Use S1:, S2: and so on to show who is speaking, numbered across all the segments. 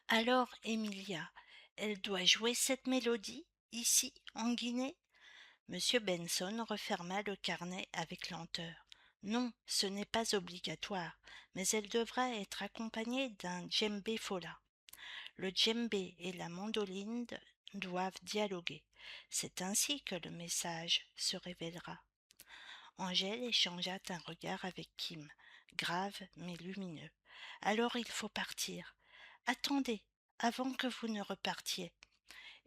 S1: Alors, Emilia, elle doit jouer cette mélodie, ici, en Guinée? Monsieur Benson referma le carnet avec lenteur. Non, ce n'est pas obligatoire, mais elle devra être accompagnée d'un djembé fola. Le djembé et la mandoline doivent dialoguer. C'est ainsi que le message se révélera. Angèle échangea un regard avec Kim, grave mais lumineux. Alors il faut partir. Attendez, avant que vous ne repartiez.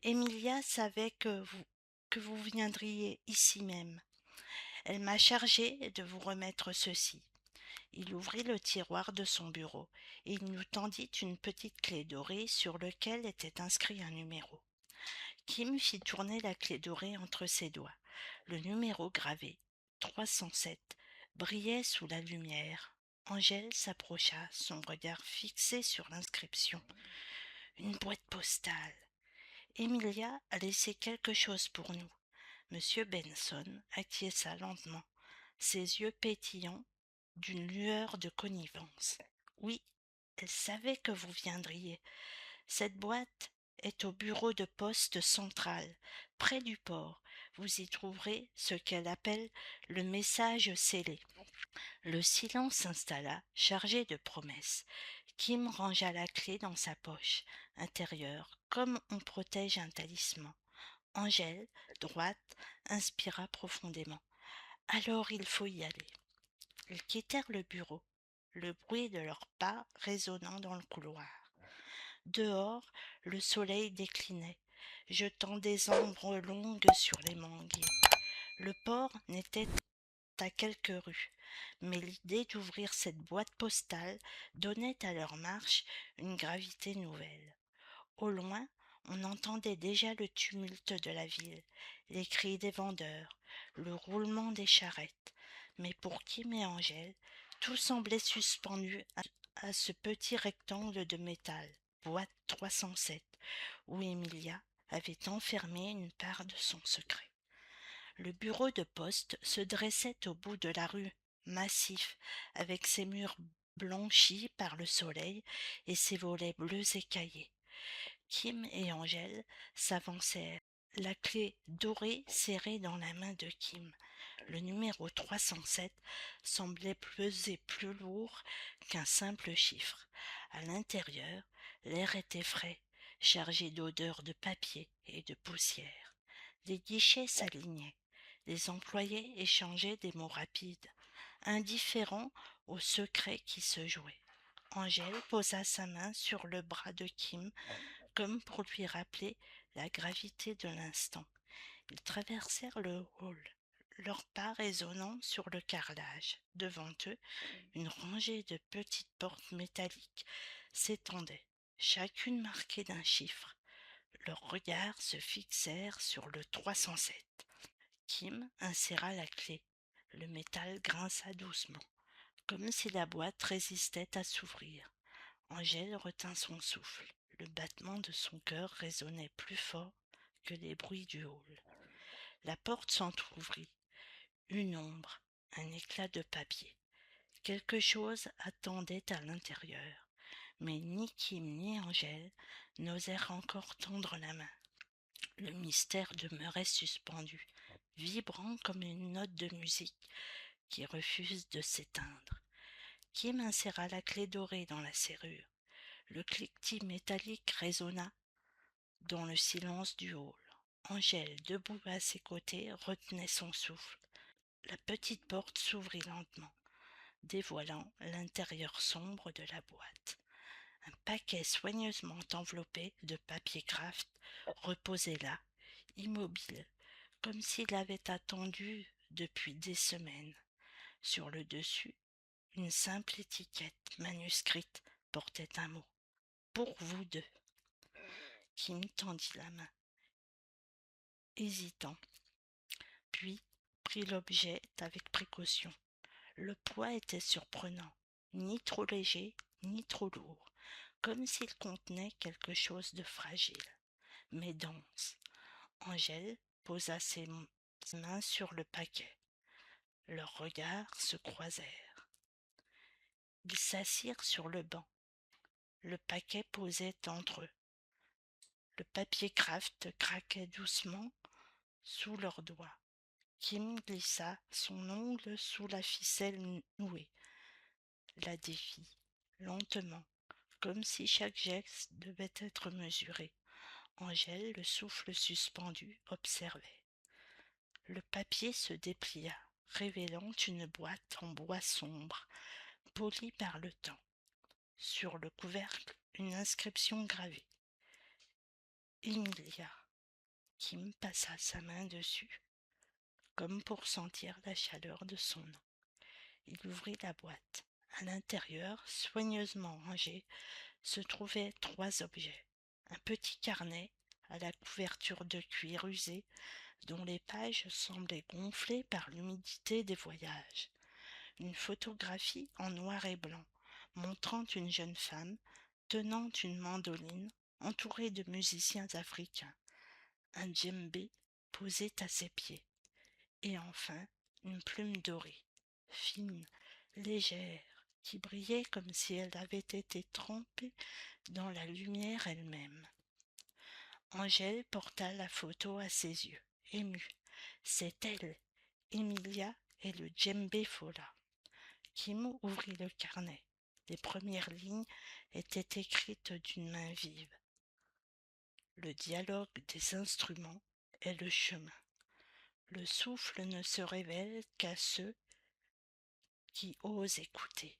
S1: Emilia savait que vous viendriez ici même. Elle m'a chargé de vous remettre ceci. Il ouvrit le tiroir de son bureau et il nous tendit une petite clé dorée sur laquelle était inscrit un numéro. Kim fit tourner la clé dorée entre ses doigts. Le numéro gravé, 307, brillait sous la lumière. Angèle s'approcha, son regard fixé sur l'inscription. Une boîte postale. Emilia a laissé quelque chose pour nous. Monsieur Benson acquiesça lentement, ses yeux pétillants d'une lueur de connivence. Oui, elle savait que vous viendriez. Cette boîte est au bureau de poste central, près du port. Vous y trouverez ce qu'elle appelle le message scellé. Le silence s'installa, chargé de promesses. Kim rangea la clé dans sa poche intérieure, comme on protège un talisman. Angèle, droite, inspira profondément. Alors il faut y aller. Ils quittèrent le bureau, le bruit de leurs pas résonnant dans le couloir. Dehors, le soleil déclinait, jetant des ombres longues sur les manguiers. Le port n'était à quelques rues, mais l'idée d'ouvrir cette boîte postale donnait à leur marche une gravité nouvelle. Au loin, on entendait déjà le tumulte de la ville, les cris des vendeurs, le roulement des charrettes. Mais pour Kim et Angèle, tout semblait suspendu à ce petit rectangle de métal, boîte 307, où Emilia avait enfermé une part de son secret. Le bureau de poste se dressait au bout de la rue, massif, avec ses murs blanchis par le soleil et ses volets bleus écaillés. Kim et Angèle s'avancèrent, la clé dorée serrée dans la main de Kim. Le numéro 307 semblait peser plus lourd qu'un simple chiffre. À l'intérieur, l'air était frais, chargé d'odeurs de papier et de poussière. Les guichets s'alignaient. Les employés échangeaient des mots rapides, indifférents au secret qui se jouait. Angèle posa sa main sur le bras de Kim comme pour lui rappeler la gravité de l'instant. Ils traversèrent le hall, leurs pas résonnant sur le carrelage. Devant eux, une rangée de petites portes métalliques s'étendait, chacune marquée d'un chiffre. Leurs regards se fixèrent sur le 307. Kim inséra la clé. Le métal grinça doucement, comme si la boîte résistait à s'ouvrir. Angèle retint son souffle. Le battement de son cœur résonnait plus fort que les bruits du hall. La porte s'entr'ouvrit. Une ombre, un éclat de papier. Quelque chose attendait à l'intérieur, mais ni Kim ni Angèle n'osèrent encore tendre la main. Le mystère demeurait suspendu, vibrant comme une note de musique qui refuse de s'éteindre. Kim inséra la clé dorée dans la serrure. Le cliquetis métallique résonna dans le silence du hall. Angèle, debout à ses côtés, retenait son souffle. La petite porte s'ouvrit lentement, dévoilant l'intérieur sombre de la boîte. Un paquet soigneusement enveloppé de papier kraft reposait là, immobile, comme s'il avait attendu depuis des semaines. Sur le dessus, une simple étiquette manuscrite portait un mot. Pour vous deux. Kim tendit la main, hésitant, puis prit l'objet avec précaution. Le poids était surprenant, ni trop léger, ni trop lourd, comme s'il contenait quelque chose de fragile, mais dense. Angèle posa ses mains sur le paquet. Leurs regards se croisèrent. Ils s'assirent sur le banc. Le paquet posait entre eux. Le papier craft craquait doucement sous leurs doigts. Kim glissa son ongle sous la ficelle nouée, la défit, lentement, comme si chaque geste devait être mesuré. Angèle, le souffle suspendu, observait. Le papier se déplia, révélant une boîte en bois sombre, polie par le temps. Sur le couvercle, une inscription gravée. Emilia. Kim passa sa main dessus, comme pour sentir la chaleur de son nom. Il ouvrit la boîte. À l'intérieur, soigneusement rangé, se trouvaient 3 objets. Un petit carnet à la couverture de cuir usé, dont les pages semblaient gonflées par l'humidité des voyages. Une photographie en noir et blanc, montrant une jeune femme tenant une mandoline entourée de musiciens africains. Un djembé posé à ses pieds. Et enfin, une plume dorée, fine, légère, qui brillait comme si elle avait été trempée dans la lumière elle-même. Angèle porta la photo à ses yeux, émue. C'est elle, Emilia et le djembé Fola. Kim ouvrit le carnet. Les premières lignes étaient écrites d'une main vive. Le dialogue des instruments est le chemin. Le souffle ne se révèle qu'à ceux qui osent écouter.